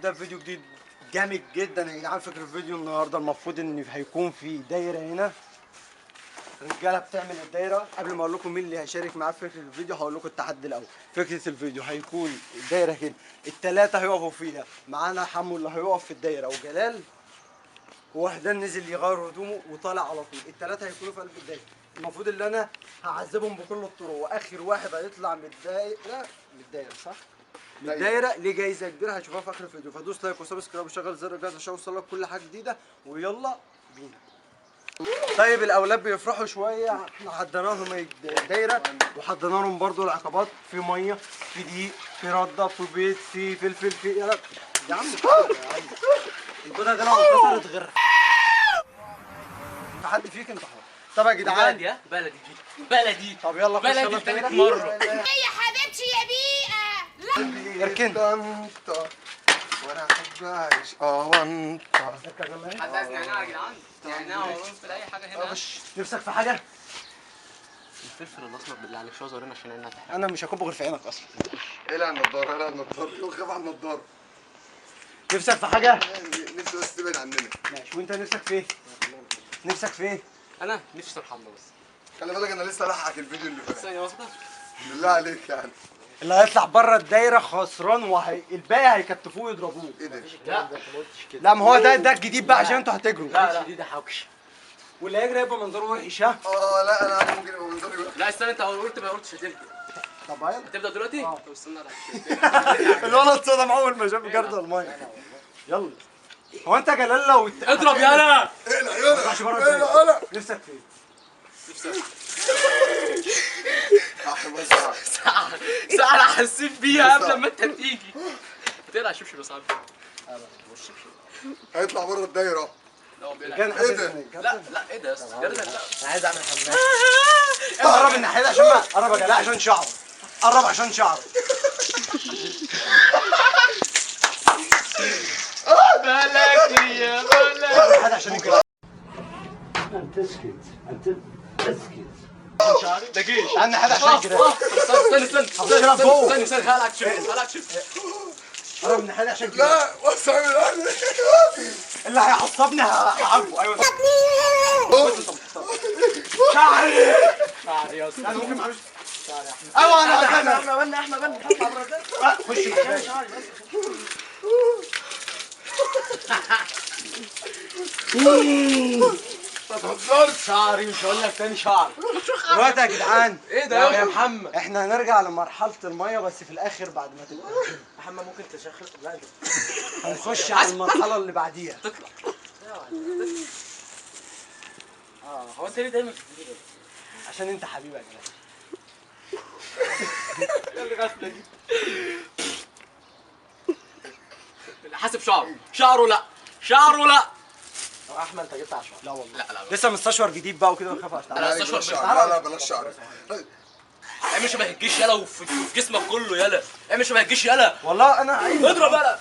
نبدا فيديو جديد جامد جدا يا جدعان. فكره الفيديو النهارده المفروض ان هيكون في دايره هنا، رجاله بتعمل الدايره. قبل ما اقول لكم مين اللي هيشارك معاه في فكره الفيديو هقول لكم التحدي الاول. فكره الفيديو هيكون الدايره كده، الثلاثه هيقفوا فيها، معانا حمو اللي هيقف في الدايره وجلال ووحدان نزل يغير هدومه وطالع على طول. الثلاثه هيكونوا في قلب الدايره. المفروض ان انا هعذبهم بكل الطرق، واخر واحد هيطلع من الدايره صح؟ من الدايره ليه جايزه كبيره هتشوفوها في اخر الفيديو. فدوس لايك وسبسكرايب وشغل زر الجرس عشان يوصلك كل حاجه جديده، ويلا بينا. طيب الاولاد بيفرحوا شويه، احنا حضرنا لهم الدايره وحضرنا لهم برضو العقبات، في ميه، في دقيق، في رده، في بيض، في فلفل، في يا عم البيضه دي لو اتكسرت غير حد فيك انت حر. طب يا جدعان بلدي ها بلدي بلدي. طب يلا خش بلدي تالت مره. يا حبيبتي يا بيئة. لا اركن طنطا وانا احب اعيش وانطا. حد عايز نعناع يا جدعان؟ نعناع وفلفل اي حاجه هنا. خش. نفسك في حاجه؟ الفلفل الاسمر بالله عليك شويه صغيرين عشان عينها تحرق. انا مش هكب غير في عينك اصلا. العب النضاره العب النضاره يلا خاف على النضاره. نفسك في حاجه؟ نفسي بس تبعد عننا. ماشي. وانت نفسك في ايه؟ نفسك في ايه؟ انا نفسي ارحمنا بس. خلي بالك انا لسه لاحقك الفيديو اللي فات. ثانيه واحده. بالله عليك يعني. اللي هيطلع بره الدايره خسران، الباقي هيكتفوه يضربوه. ايه ده؟ لا لا ما هو ده الجديد بقى عشان انتوا هتجروا. لا دي حوكش. واللي هيجري هيبقى منظره وحش. ها؟ لا انا ممكن يبقى منظري وحش. لا استنى، انت قلت ما قلتش هتبدا. طب يلا هتبدا دلوقتي؟ اه. طب استنى الولد صدم اول ما شاف جرد الميه. يلا. هو انت جلال لو اضرب يالا. اقلع يلا تطلعش بره اقلع الدايره. نفسك في ايه؟ نفسي بس ساعة انا حسيت بيها قبل ما انت تيجي. هتقلع شبشب يا صاحبي. هيطلع بره الدايره. لا هو بيقلع. كان ايه ده؟ لا ايه ده يا اسطى؟ جردل لا. انا عايز اعمل حمام. قرب الناحيه دي عشان ما قرب يا جلال عشان شعره. قرب عشان شعره. بلك يا بلك. الناحيه دي عشان يجري. ده جيش. الناحيه دي عشان يجري. استنى هلعب شبشب. قرب الناحيه دي عشان يجري. لا وسع من اهلي. اللي هيعصبني هعاقبه. ايوه شعري. شعري يا اسطى. انا ممكن معلش. ايوه انا احنا بنا هطلع بره ده. خش شعري ما تهزرش. شعري مش هقول لك تاني شعر. دلوقتي يا جدعان ايه ده يا محمد احنا هنرجع لمرحله الميه بس في الاخر بعد ما تبقى محمد ممكن تشخص. لا انت هنخش على المرحله اللي بعديها. تطلع. هو انت ليه دايما في الفيديو عشان انت حبيبي يا جدعان. ده؟ اللي غفله دي. حاسب شعره لا شعره لا. احمد انت جبت 10. لا والله لا لسه مستشفر جديد بقى وكده بخاف لا، لا استشعر بلاش بس. شعر. لا بلاش شعر. اعمل شبه الجيش يلا، وفي جسمك كله يلا. اعمل شبه الجيش يلا. والله انا عايز اضرب يلا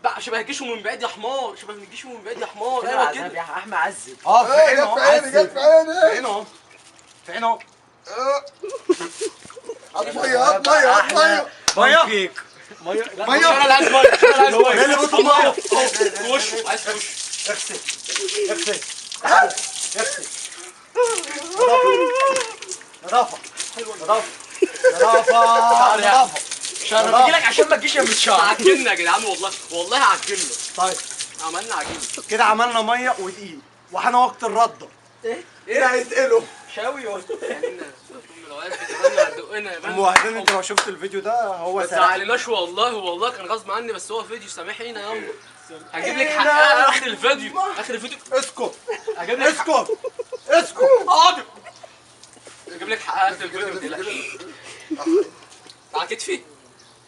بقى شبه الجيش ومن بعيد يا حمار. شبه الجيش ومن بعيد يا حمار. ايوه كده يا احمد عذب. في عينه اهو. جت في عيني جت في عيني. في عينه اهو. في عينه اهو. هات ميه هات ميه هات ميه. ميه ميه. ميه. انا اللي عايز ميه. انا اللي عايز ايه ميه. اللي بطل ميه؟ في وشه عايز في وشه. اغسل اغسل تعال اغسل. نظافه نظافه نظافه نظافه. انا باجي لك عشان ما تجيش يا مش شعر. عجلنا يا جدعان والله هعجلنا. طيب عملنا عجينه. كده عملنا ميه ودقيق وحنا وقت الرده. ايه هيتقلوا؟ شاوي يعني لو واقف كده هتدقنا يا ام وحدين انت لو شفت الفيديو ده هو ما سريع. تزعلناش والله كان غصب عني، بس هو فيديو سامحينا يلا. هجيب لك حقها اخر الفيديو. اسكت هجيب لك اسكت اسكت. حاضر. هجيب لك حقها اخر الفيديو ما تقلقش. على كتفي.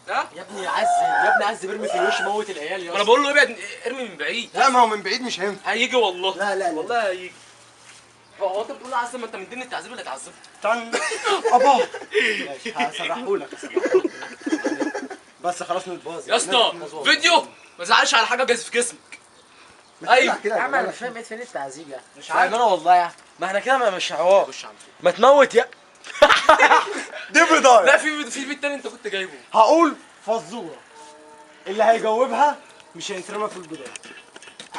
ها؟ يا ابني عذب ارمي في الوش موت العيال يا انا بقول له ابعد ارمي من بعيد. لا ما هو من بعيد مش هينفع. هيجي والله. لا والله هيجي. هو انت بتقول عايز ما انت مديني التعذيب اللي تعذبه. استنى ابا ماشي هسرحهولك بس خلاص نتباظ يا اسطى فيديو ما تزعلش على حاجه جاز في جسمك. ايوه يا عم انا مش فاهم ايه فين التعذيب يعني. مش عارف انا والله يعني. ما احنا كده مش حوار. خش عم. ما تموت يا دي بضايع. لا في فيديو تاني انت كنت جايبه. هقول فزوره اللي هيجاوبها مش هيترمى في البدايه.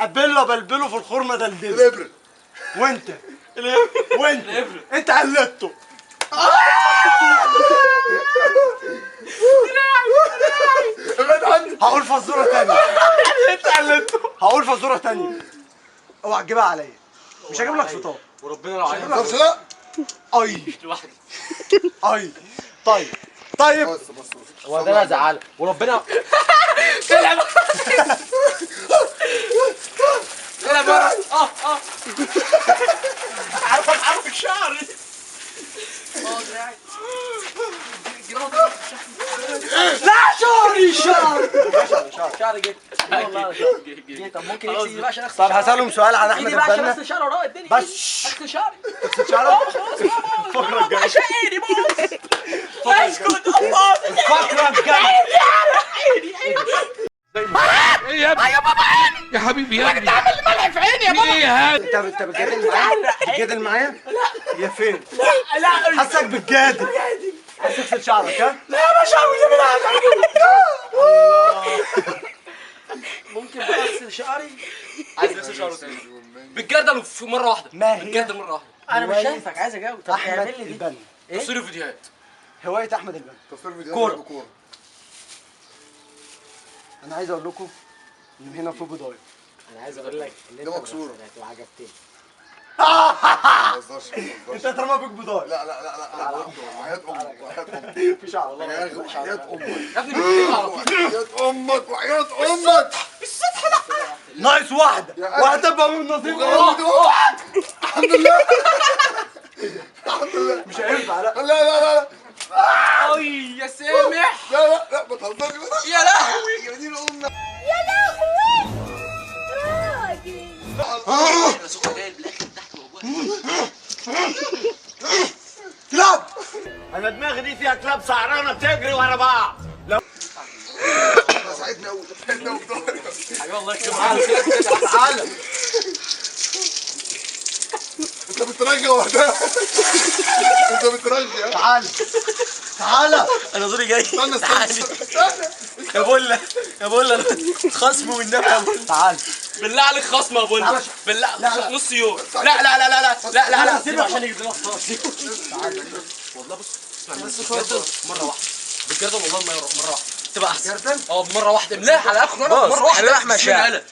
قبله بلبله في الخرمه ده الدب. الابره. وانت وانت انت علقته. ابعد عني. هقول فزوره تانية. انت علقته. هقول فزوره تانية. اوعى تجيبها عليا. مش هجيب لك فطار. وربنا لو عايز طب لا. اي لوحدي. اي طيب بص بص بص. هو ده انا زعله وربنا طلع بره. عارف الشعر. دراعي. لا شعري جه والله جه. طب ممكن خلاص يكسي بقى عشان اغسل طب شعري. هسألهم سؤال عن احمد ايدي بقى عشان البنا. اغسل شعري وراه الدنيا. بس اغسل شعري. تغسل شعرك. فكرة الجاي. عشاني بص. اسكت الله. الفقرة الجاية. يا حبيبي يا ابني عامل ملح في عيني يا بابا. ايه هذا؟ انت بتجادل معايا؟ بتجادل معايا؟ يا فين؟ لا حاسك بتجادل. عايز تغسل شعرك ها؟ لا ما شعري ممكن بقى اغسل شعري. عايز نفس الشعر تاني. بالجردل في مره واحده. ما هي؟ بالجردل مره واحده. انا مش هواية شايفك عايز اجاوب. طب احمد اعمل لي دي. البنا. ايه؟ تصوير فيديوهات. هواية احمد البنا. تصوير فيديوهات كورة. بكورة. انا عايز اقول لكم ان هنا في بضايع. انا عايز اقول لك ان انت ده مكسورة. هتبقى عجبتني. ما تهزرش ما انت تهزرش. اترمى بيك بضايع. لا لا لا لا. وحياة امك وحياة امك. في شعر والله. وحياة امك. يا ابني بتجيب على طول. وحياة امك وحياة امك. ناقص واحدة وهتبقى من نصيب الحمد لله. الحمد لله. مش هينفع لا. لا لا لا لا. اي يا سامح. لا لا لا ما تهزرش. يا لهوي. يا دين امك. يا لهوي راجل. انا سخنه جاي بالاكل تحت موجوع. كلاب. انا دماغي دي فيها كلاب سعرانة بتجري ورا بعض. ساعدني قوي ساعدني قوي. حبيبي الله يكرمك. تعالى. انت بترجع وقتها. انت بترجع. تعالى. انا زوري جاي. استنى استنى. يا بولا انا خصم والنبي. تعالى. بالله عليك خصم يا بولا. تعالى. بالله نص يوم. لا لا لا لا لا لا لا لا. سيبه عشان يجيب لنا فطار. والله بص اسمع بس بالجردل مره واحده. بالجردل والله مره واحده تبقى احسن. جردل؟ مره واحده لا على اخر مره واحده. حبيب أحمد شاعر. انا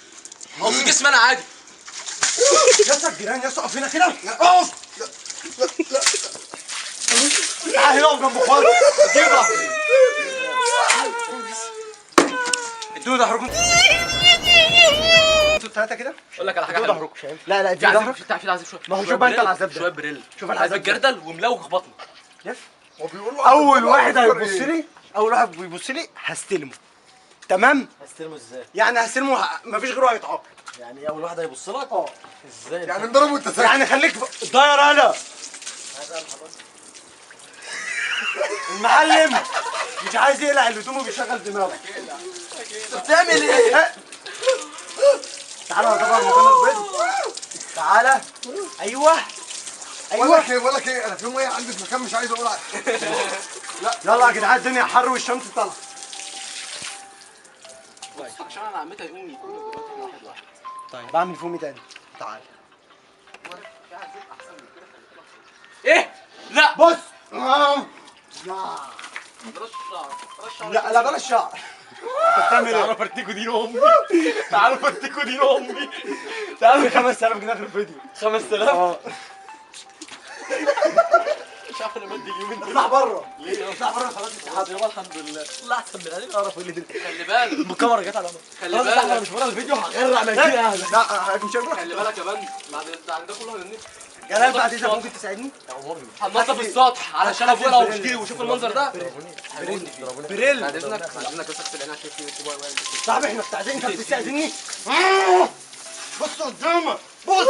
او في جسمي انا عادي. يا الجيران يا اقف هنا كده. اقف. تعال هنا اقف جنب اخواتك. جيبها. ادوا ظهركم. انتوا الثلاثة كده؟ اقول لك على حاجه ادوا حلوه. ظهركم. لا لا في ادي عذاب ظهرك. في عذاب شويه. ما هو شوف بقى انت العذاب ده. شويه بريل. شوف العذاب ده. بالجردل وملوخ بطني. لف. هو بيقول له اول واحد هيبص لي هستلمه. تمام؟ هستلمه ازاي؟ يعني هستلمه مفيش غيره هيتعاقب. يعني اول واحد هيبص لك؟ اه. ازاي؟ يعني نضربه وانت ساكت. يعني خليك داير انا. المعلم مش عايز يقلع الهدوم وبيشغل دماغه. بتعمل ايه؟ تعالى يا طبعا مكان البيض. تعالى. ايوه. بقول لك ايه بقول لك ايه انا في ميه عندي في مكان مش عايز اقول عليه. يلا يا جدعان الدنيا حر والشمس طالعه. عشان انا عمتها يقوم واحد واحد. طيب بعمل فومي تاني. تعالى. ايه؟ لا بص. بلاش شعر. لا لا بلاش شعر. انت بتعمل ايه؟ تعالوا فرتكوا دين امي. تعالوا فرتكوا دين امي. تعالوا 5000 جنيه في الفيديو. 5000؟ اه. مش عارف انا مدي اليومين دول. اطلع بره. ليه؟ اطلع بره خلاص اتحاد يابا الحمد لله. لا احسن من هذه اعرف اللي دي. خلي بالك الكاميرا جت على عمر. خلي خلاص احنا بالك مش بره الفيديو هغرق مدينه اهلا. لا مش هقول خلي بالك يا بند بعد ده كله هننزل. جلال بعد اذنك ممكن تساعدني؟ هننضف السطح علشان ابويا لو مش جه وشوف المنظر ده. بريل. بعد اذنك بس اغسل عيني عشان في يوتيوبر صاحبي احنا بتاعتين انت بتستأذني؟ بص قدامك بص.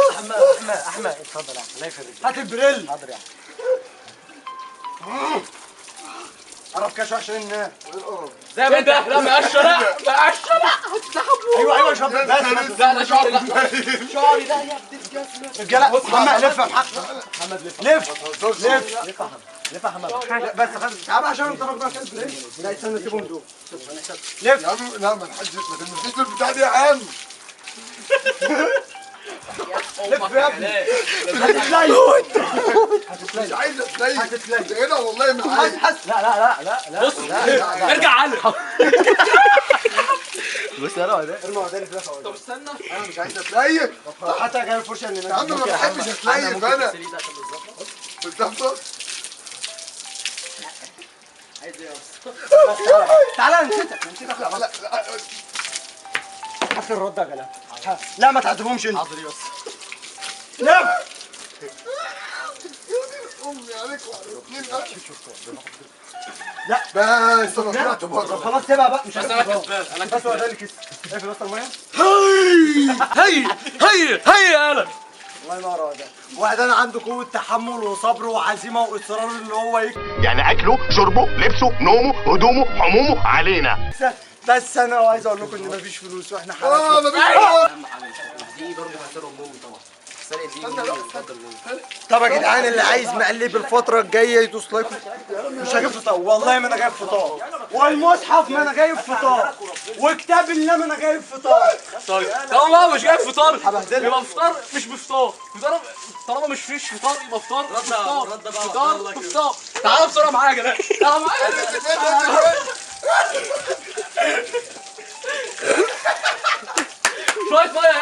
احمد اتفضل يا احمد الله يخليك. هات البريل. حاضر يا قرب كاش عشان الناس. زي ما انت لا مقشه لا مقشه لا ايوه ايوه شباب بس لا لا شعري لا شعري لا يا ابن الجزمه. رجاله محمد لف يا محمد لف لف لف يا حماد. لا بس خلاص تعال عشان انت راجل كده. لا استنى سيبهم دول. لف يا عم لا ما تحجز ما تلمسنيش البتاع دي يا عم. لف يا ابني. مش عايز اتليق هنا والله مش عايز. لا لا لا لا لا. بص ارجع علي. بص يا روعه ده. ارمي وداني في لفه. طب استنى انا مش عايز اتليق. حتى جاي الفرشه اللي يا عم ما بحبش اتليق انا. بالظبط. تعالى نسيتك لا لا اخر رد يا جلال. لا ما تعذبهمش انت. حاضر يا اسطى. لف امي عليك وعلى لا. بس انا طلعت طب بره. خلاص سيبها بقى مش انا عايز كسبان انا بس هو ده اللي كسب. اقفل وسط الميه. هي يالا الله ينور عليك. واحد انا عنده قوه تحمل وصبر وعزيمه واصرار اللي هو يعني اكله شربه لبسه نومه هدومه حمومه علينا. يكسب. بس انا عايز اقول لكم ان مفيش فلوس واحنا حالات. مفيش دي برضه هتسرق امهم طبعا. سرق دي طب يا جدعان اللي عايز مقلب الفترة الجاية يدوس لايك. مش هجيب فطار والله ما انا جايب فطار. والمصحف ما انا جايب فطار. وكتاب الله ما انا جايب فطار. طيب طالما مش جايب فطار يبقى فطار مش بفطار فطار طالما مش فيش فطار يبقى فطار مش فطار فطار فطار. تعالوا بسرعه معايا يا جدعان تعالوا معايا شويه ميه